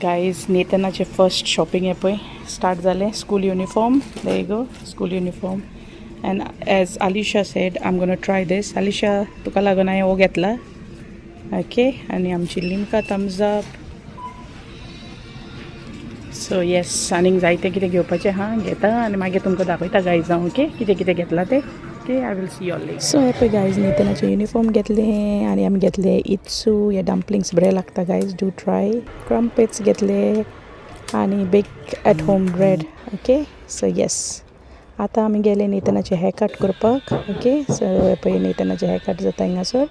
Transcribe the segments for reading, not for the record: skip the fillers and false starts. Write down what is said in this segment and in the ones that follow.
Guys नेतनाचे first shopping आहे पळय start जालें. School uniform, there you go, school uniform. And as Alisha said I am gonna try this. Alisha तुका लागून हांवें हो घेतला. ओके, आनी आमची Limca thums up. So yes, आनीक जायतें कितें घेवपाचें आहा, घेता आनी मागीर तुमकां दाखयता गायज हांव ओके कितें कितें घेतलां तें. Okay, I will see you all later. So हे पळय गायज नेतनाचें युनिफॉर्म घेतलें आनी आमी घेतले इत्सू. हे डम्पलिंग्स बरें लागता गायज, डू ट्राय. क्रम्पेट्स घेतले आनी bake at home bread. Okay, so yes, आतां आमी गेले नेतनाचें हेअर कट करपाक. ओके, सो हे पळय नेतनाचें हेअर कट जाता हिंगासर.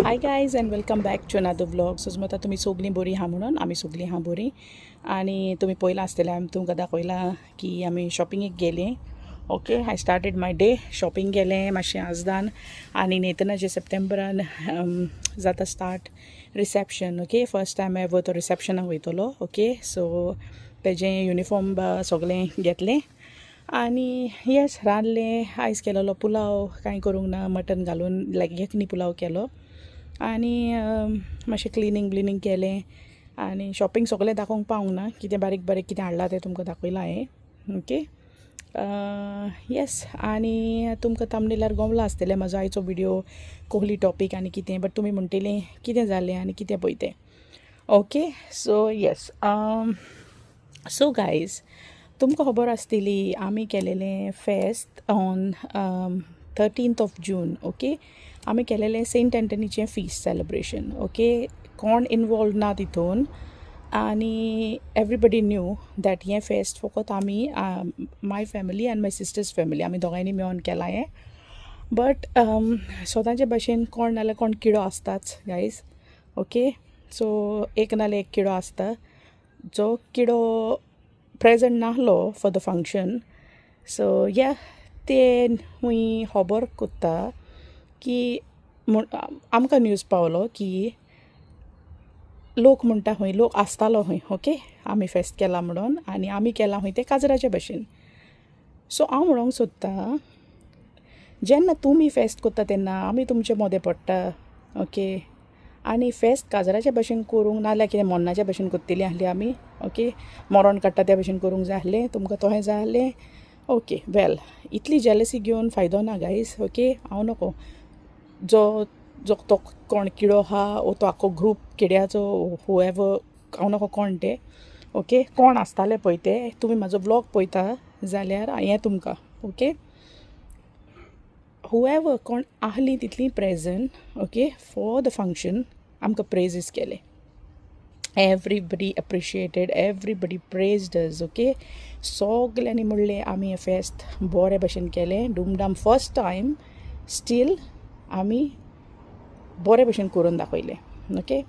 Hi guys and welcome back to another vlog. So म्हणटा तुमी सगलीं बरीं आहा म्हणून. आमी सगलीं आहा बरीं. आनी तुमी पयलां आसतलें हांवें तुमकां दाखयलां की आमी शॉपिंगेक गेलीं. Okay, I started my day shopping केलें मातशें आजदान. आनी नेतनाचें सप्टेंबरान जाता start reception. Okay, first time ever तो रिसेप्शनाक वयतलो. ओके, सो तेजें युनिफॉर्म सगलें घेतलें आनी येस रांदलें. आयज केलोलो पुलाव, कांय करूंक ना, मटन घालून लायक यखनी पुलाव केलो. आनी मातशें क्लिनींग केलें आनी शॉपिंग सगलें दाखोवंक पावूंक ना. कितें बारीक बारीक कितें हाडलां तें तुमकां दाखयलां हांवें. ओके, येस, आनी तुमकां थंबनेलार गमलां आसतलें म्हाजो आयचो व्हिडियो कोहली टॉपीक आनी कितें, बट तुमी म्हणटलीं कितें जालें आनी कितें पळय तें. Okay, so yes, so guys तुमकां खबर आसतली आमी केलेलें फेस्त on 13th of June. Okay, आमी केलेलें सेंट एंटनीचें फिस्ट सेलिब्रेशन. ओके, कोण इनवॉल्व ना तितून आनी एवरीबडी न्यू दॅट हें फेस्त फकत आमी माय family end my sister's family आमी दोगांयनी मेळोन केलां हें. बट स्वताचे भाशेन कोण नाल्यार कोण किडो आसताच गायज. ओके, सो एक नाल्यार एक किडो आसता जो किडो प्रेजंट नाहलो फॉर द फंक्शन. सो या ते हूंय खबर कोत्ता की आमकां न्यूज पावलो की लोक म्हणटा खंय लोक आसतालो खंय. ओके, आमी फेस्त केलां म्हणून आनी आमी केलां खंय तें काजराचे भाशेन. सो हांव म्हणूंक सोदतां जेन्ना तुमी फेस्त कोत्ता तेन्ना आमी तुमचे मोदें पडटा. ओके, आनी फेस्त काजराचे भाशेन करूंक नाल्यार कितें मोन्नाच्या भाशेन कोत्तेलीं आहलीं आमी. ओके, मोरोन काडटा त्या भाशेन करूंक जाय आहलें, तुमकां तोहें जाय आहलें. ओके, वेल, इतली जेलसी घेवन फायदो ना गायज. ओके, हांव नको जो तो कोण किडो आहा वो तो आख्खो ग्रूप किड्याचो हुएवर हांव नको कोण तें. ओके, कोण आसताले पळय ते तुमी म्हाजो व्लॉग पळयता जाल्यार हें तुमकां. ओके, हुएवर कोण आहलीं तितलीं present. Okay, for the function आमकां प्रेजीस केले. एवरीबडी एप्रिशिएटेड, एवरीबडी प्रेज्ड अस. ओके, सगल्यांनी म्हणलें आमी हें फेस्त बरे भाशेन केलें धूमधाम. फर्स्ट टायम स्टील आमी बरे भाशेन करून दाखयलें. ओके,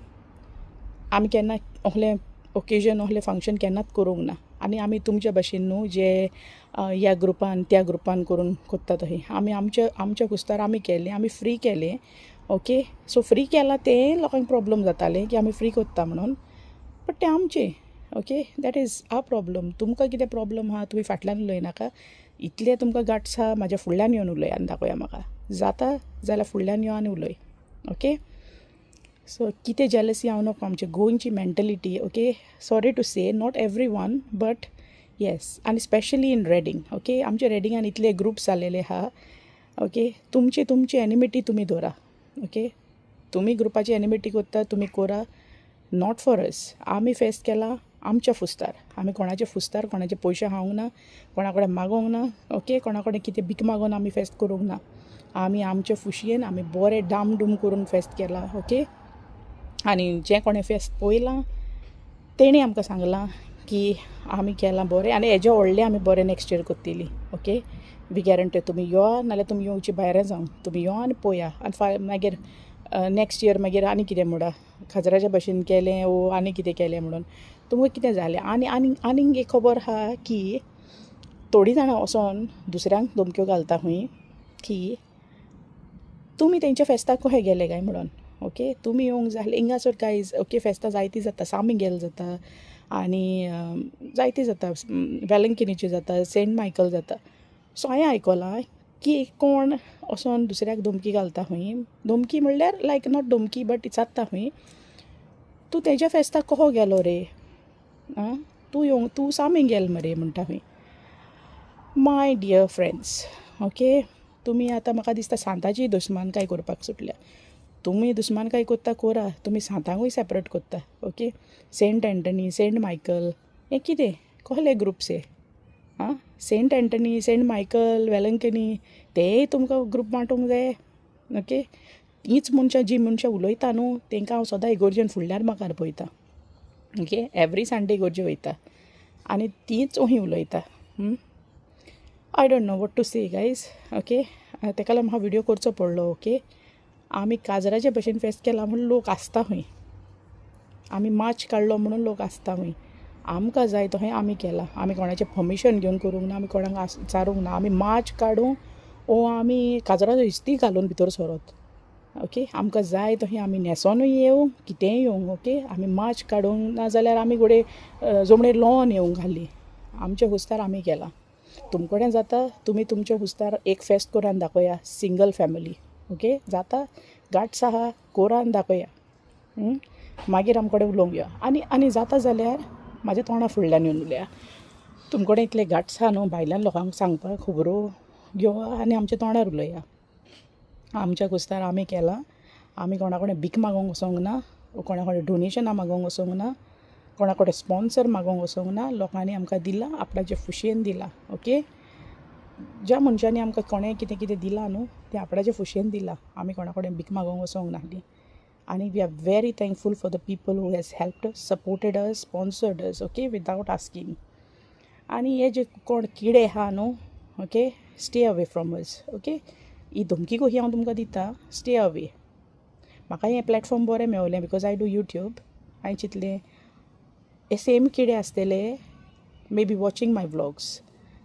आमी केन्ना असलें ओकेजन असलें फंक्शन केन्नाच करूंक ना आनी आमी तुमच्या भाशेन न्हू जे ह्या ग्रुपान त्या ग्रुपान करून कोत्ता तशें आमी आमच्या कुस्तार आमी केलें, आमी फ्री केलें. ओके, सो फ्री केलां तें लोकांक प्रॉब्लम जातालें की आमी फ्री कोत्ता म्हणून, बट तें आमचें. Okay, that is our problem. तुमकां कितें प्रॉब्लम आहा तुमी फाटल्यान उलयनाका. इतलें तुमकां गट्स आहा म्हाज्या फुडल्यान येवन उलय आनी दाखोया म्हाका. जाता जाल्यार फुडल्यान यो आनी उलय. ओके, सो कितें जेलसी हांव नको आमचे गोंयची mentality. Okay, sorry to say not every one but yes, आनी स्पेशली इन रेडींग. ओके, आमचे रेडींगान इतले ग्रुप्स जालेले आहा. ओके, तुमची एनिमिटी तुमी दवरा. ओके, तुमी ग्रुपाची एनिमिटी कोत्ता तुमी कोरा, नॉट फॉर अस. आमी फेस्त केलां आमच्या फुस्तार. आमी कोणाचे फुस्तार कोणाचे पयशे खावंक ना, कोणा कडेन मागोंक ना. ओके, कोणा कडेन कितें भीक मागोन आमी फेस्त करूंक ना. आमी आमचे खुशयेन आमी बरें डाम करून फेस्त केलां. ओके, आनी जें कोणें फेस्त पळयलां तेणी आमकां सांगलां की आमी केलां बरें आनी हेजे व्हडलें आमी बरें नेक्स्ट इयर कोत्तेली. ओके, वी गॅरंटी तुमी यो नाल्यार तुमी येवची भायर जावं, तुमी यो आनी पळया आनी मागीर नेक्स्ट इयर मागीर आनी कितें म्हणा खाजराच्या भाशेन केलें वो आनी कितें केलें म्हणून तुमकां कितें जालें. आनीक एक खबर आहा की थोडीं जाणां वचोन दुसऱ्यांक धमक्यो घालता खंय की तुमी तेंच्या फेस्ताक कशें गेले काय म्हणून. ओके, तुमी येवंक जाय आहलें हिंगासर गायज. ओके, फेस्तां जायतीं जाता, सामी गेल जाता आनी जायतीं जाता, वेलंकिनीची जाता, सेंट मायकल जाता. सो हांवें आयकलां की कोण वचोन दुसऱ्याक धमकी घालता खंय. धमकी म्हणल्यार लायक नॉट धमकी बट जाता खंय तूं तेज्या फेस्ताक कसो गेलो रे. आं तूं सामी गेल मरे म्हणटा खंय. माय डियर फ्रेंड्स, ओके, तुमी आतां म्हाका दिसता सांताची दुस्मानकाय करपाक सुटल्या. तुमी दुस्मानकाय कोत्ता कोरा, तुमी सांतांकूय सेपरेट कोत्ता. Okay, Saint Anthony, Saint Michael, हें कितें कहले ग्रुप्स हे? आं Saint Anthony, Saint Michael, Velankanni, तेय तुमकां ग्रूप वांटूंक जाय. ओके, तींच मनशां जीं मनशां उलयता न्हू तांकां हांव सदां इगोर्जेन फुडल्यान म्हाकार पळयता. ओके, एवरी संडे इगोर्जे वयता आनी तींच ओही उलयता. I don't know what to say guys. Okay, तेका लागून म्हाका व्हिडियो करचो पडलो. ओके, आमी काजराचे भशेन फेस्त केला म्हणून लोक आसता खंय, आमी मार्च काडलो म्हणून लोक आसता खंय. आमकां जाय तशें आमी केलां. आमी कोणाचें परमिशन घेवन करूंक ना, आमी कोणाक विचारूंक ना. आमी मार्च काडूंक ओ आमी काजराचो इस्ती घालून भितर सरोत. ओके, आमकां जाय तशें आमी न्हेसोनूय येवंक, कितेंय येवंक. ओके, आमी मार्च काडूंक नाजाल्यार आमी घोडे जमणेर लॉन येवंक घाली. आमचे हुस्तार आमी केलां. तुमकडेन जाता तुमी तुमचे हुस्तार एक फेस्त करून दाखया, सिंगल फॅमिली. ओके, जाता गाट्स आहा कोरान दाखया. मागीर आमकडेन उलोवंक यो. आनी जाता जाल्यार म्हाज्या तोंडा फुडल्यान येवन उलया. तुमकडेन इतले गाट्स आहा न्हू भायल्यान लोकांक सांगपाक खबरो घेवया आनी आमच्या तोंडार उलया. आमच्या हुस्तार आमी केलां. आमी कोणा कडेन भीक मागोंक वचोंक ना, कोणा कडेन डोनेशनां मागोंक वचोंक ना, कोणा कडेन स्पॉन्सर मागोंक वचोंक ना. लोकांनी आमकां दिलां, आपणाचे खुशयेन दिलां. ओके, ज्या मनशांनी आमकां कोणें कितें कितें दिलां न्हू तें आपणाचे खुशयेन दिलां. आमी कोणा कडेन भीक मागोंक वचोंक नाहली. आनी we are very thankful for the people who has helped us, supported us, sponsored us. Okay, without asking. आनी हे जे कोण किडे आहा न्हू, okay, stay away from us. Okay, ही धमकी कशी हांव तुमकां दिता, स्टे अवे. म्हाका हें प्लॅटफॉर्म बरें मेवलें बिकॉज आय डू यूट्यूब. हांवें चिंतलें हे सेम किडे आसतले may be watching my vlogs,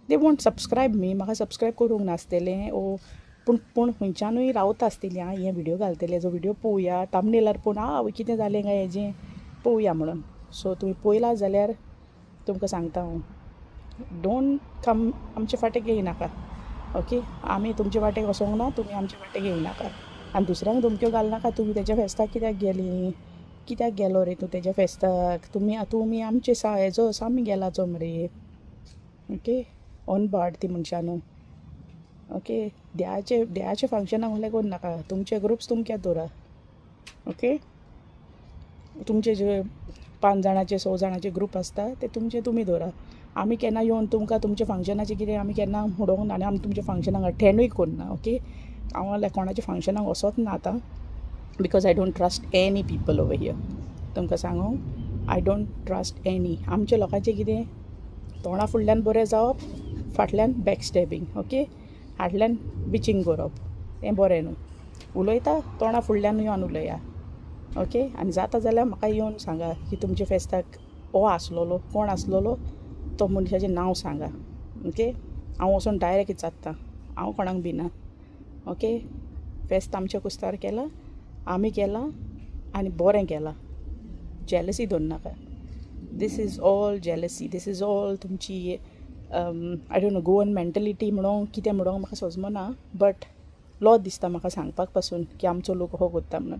they won't subscribe me, म्हाका सबस्क्रायब करूंक नासतलें. पूण खंयच्यानूय रावता आसतलीं. हें व्हिडियो घालतलें, जो व्हिडियो पळोवया, थंबनेलार पळोवन कितें जालें काय हेजें पळोवया म्हणून. सो तुमी पळयला जाल्यार तुमकां सांगता हांव, डोंट कम आमचे फाटीक येयनाका. ओके, आमी तुमचे वाटेक वचोंक ना, तुमी आमचे वाटेक येयनाका. आनी दुसऱ्यांक धमक्यो घालनाका. तुमी तेज्या फेस्ताक कित्याक गेलीं, कित्याक गेलो रे तूं तेज्या फेस्ताक, तुमी आमचे हेजो सामी गेलाचो मरे. ओके, अनबार्ड ती मनशां न्हू. ओके, देवाचे फंक्शनाक म्हणल्यार कोण नाका. तुमचे ग्रुप्स तुमचेच दवरा. ओके, तुमचे जे 5 जाणांचे 6 जाणांचे ग्रूप आसता ते तुमचे तुमी दवरा. आमी केन्ना येवन तुमकां तुमच्या फंक्शनाचें कितें आमी केन्ना म्हणोंक ना आनी आमी तुमच्या फंक्शनाक अटेंडूय करना. ओके, हांव जाल्यार कोणाच्या फंक्शनाक वचोच ना आतां because I don't trust any people over here. तुमकां सांगू, आय डोंट ट्रस्ट एनी. आमच्या लोकांचें कितें तोंडा फुडल्यान बरें जावप, फाटल्यान बॅकस्टॅबींग. ओके, फाटल्यान बिचींग करप, तें बरें न्हू. उलयता तोंडा फुडल्यान येवन उलया. ओके, आनी जाता जाल्यार म्हाका येवन सांगा की तुमच्या फेस्ताक हो आसलोलो, कोण आसलोलो, तो मनशाचें नांव सांगा. ओके, हांव वचून डायरेक्ट विचारतां, हांव कोणाक भिना. ओके, फेस्त आमच्या कुस्तार केलां, आमी केलां आनी बरें केलां. जेलसी दवरनाका. This is all jealousy. This is all तुमची I don't know Goan mentality म्हणून कितें म्हणून म्हाका समजना. बट लॉज दिसता म्हाका सांगपाक पासून की आमचो लोक हो करता म्हणून.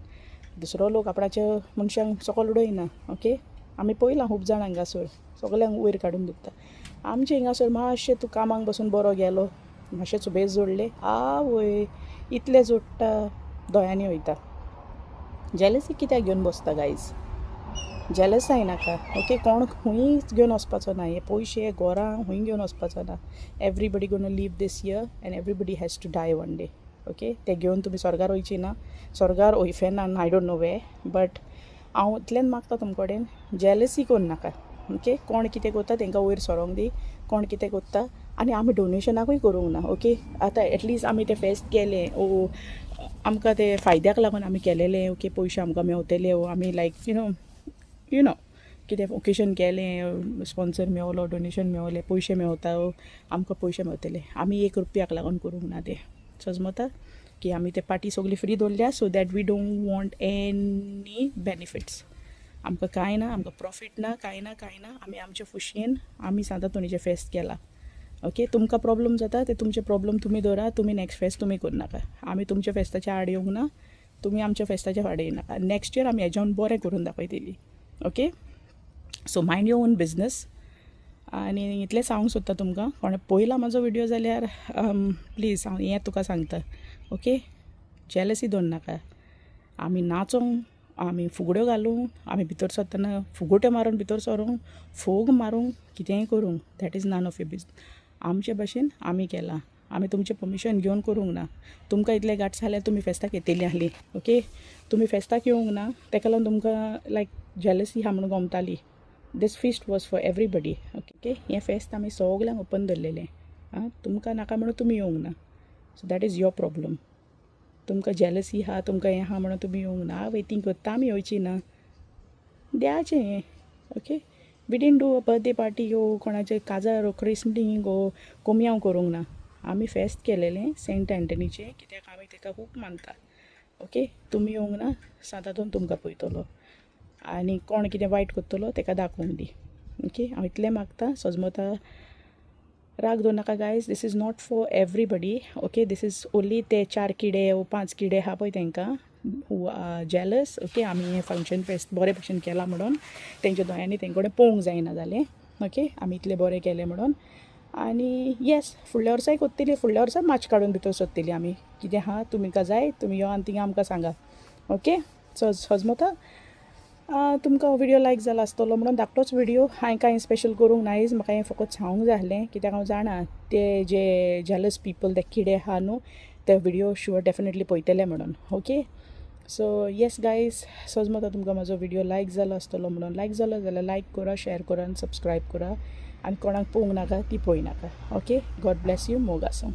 दुसरो लोक आपणाच्या मनशांक सकयल उडयना. ओके, आमी पळयलां खूब जाणांक हिंगासर सगल्यांक वयर काडून दिता. आमचे हिंगासर मातशें तूं कामाक बसून बरो गेलो, मातशें सुबेज जोडले, आवय इतले जोडटा, दोळ्यांनी वयता. जेलसी कित्याक घेवन बसता गायज? जेलस जायनाका. ओके, कोण खंय घेवन वचपाचो ना. हे पयशे घरां खंय घेवन वचपाचो ना. Everybody gonna leave this year and everybody has to die one day. Okay, ते घेवन तुमी स्वर्गार वयची ना. स्वर्गार वयफेनान I don't know way. But हांव इतलेंच मागता तुमचे कडेन, जेलसी करनाका. ओके, कोण कितें करता तांकां वयर सरोंक दी. कोण कितें करता आनी आमी डोनेशनाकूय करूंक ना. ओके, आतां एटलिस्ट आमी तें फेस्त केलें, आमकां ते फायद्याक लागून आमी केलेलें. ओके, पयशे आमकां मेवतले, आमी लायक यू नो कितें ओकेजन केलें, स्पॉन्सर मेवलो, डोनेशन मेवलें, पयशे मेवता, आमकां पयशे मेवतले. आमी 1 रुपयाक लागून करूंक ना तें. समजता की आमी ते पार्टी सगळी फ्री दवरल्या so that we don't want any benefits. आमकां कांय ना, आमकां प्रॉफीट ना, कांय ना. आमी आमच्या खुशयेन आमी सांता तुमचें फेस्त केलां. ओके, तुमकां प्रॉब्लम जाता ते तुमचे प्रॉब्लम तुमी दवरा. तुमी नेक्स्ट फेस्त तुमी करनाका. आमी तुमच्या फेस्ताच्या आड येवंक ना, तुमी आमच्या फेस्ताच्या फाटीं येनाका. नेक्स्ट इयर आमी हेज्यान बरें करून दाखयतलीं. Okay, so mind your own business. आनी इतलें सांगूंक सोदता तुमकां, कोणें पळयला म्हाजो व्हिडियो जाल्यार प्लीज हांव हें तुका सांगता, ओके. जेलसी दवरनाका. आमी नाचोंक, आमी फुगड्यो घालूंक, आमी भितर सरतना फुगोट्यो मारून भितर सरूंक, फोग मारूंक, कितेंय करूंक, that is none of your business. आमचे भाशेन आमी केलां. आमी तुमचें परमिशन घेवन करूंक ना. तुमकां इतलें गाट्स जाल्यार तुमी फेस्ताक येतली आहली, ओके. तुमी फेस्ताक येवंक ना, तेका लागून तुमकां लायक जेलसी आहा म्हणून गमताली. This feast was for everybody, okay. हें फेस्त आमी सगल्यांक ओपन दवरलेलें. तुमकां नाका म्हणून तुमी येवंक ना. So that is your problem. तुमकां जेलसी आहा, तुमकां हें आहा म्हणून तुमी येवंक ना. वेटींग करता आमी येवची ना. द्याचें हें, okay. We didn't do a birthday party कोणाचें काजार क्रिस्मसीक कोमयाव करूंक ना. आमी फेस्त केलेलें सेंट एंटनीचें, कित्याक आमी तेका खूब मानता, ओके. तुमी येवंक ना, सांतांतून तुमकां पळयतलो आनी कोण कितें वायट करतलो तेका दाखोवंक दी, ओके. हांव इतलें मागतां, सजमता राग दवरनाका guys. This is not for everybody, okay. This is only ते 4 किडे वो 5 किडे आहा पळय तेंकां हू आर जेलस, ओके. आमी हें फंक्शन फेस्त बरे भशेन केलां म्हणून तेंच्या दोळ्यांनी तेंकडे पळोवंक जायना जालें, ओके. आमी इतलें बरें केलें म्हणून. आनी येस, फुडल्या वर्साय कोत्तली. फुडल्या वर्सा माच काडून भितर सोदतली आमी. कितें आहा तुमकां जाय तुमी यो आनी थिंगा आमकां सांगा, ओके. सो सजमता तुमकां व्हिडियो लायक जाला आसतलो म्हणून धाकटोच व्हिडियो. हांवें कांय स्पेशल करूंक ना आयज. म्हाका हें फकत सांगूंक जाय आहलें, कित्याक हांव जाणा ते जे जेलस पीपल ते किडे आहा न्हू, ते व्हिडियो शुअर डेफिनेटली पळयतले म्हणून, ओके. सो येस गायज, सजमता तुमकां म्हाजो व्हिडियो लायक जालो आसतलो म्हणून. लायक जालो जाल्यार लायक करा, शेअर करा आनी सबस्क्रायब करा. आनी कोणाक पळोवंक नाका ती पळय नाका, ओके. God bless you. मोग आसूं.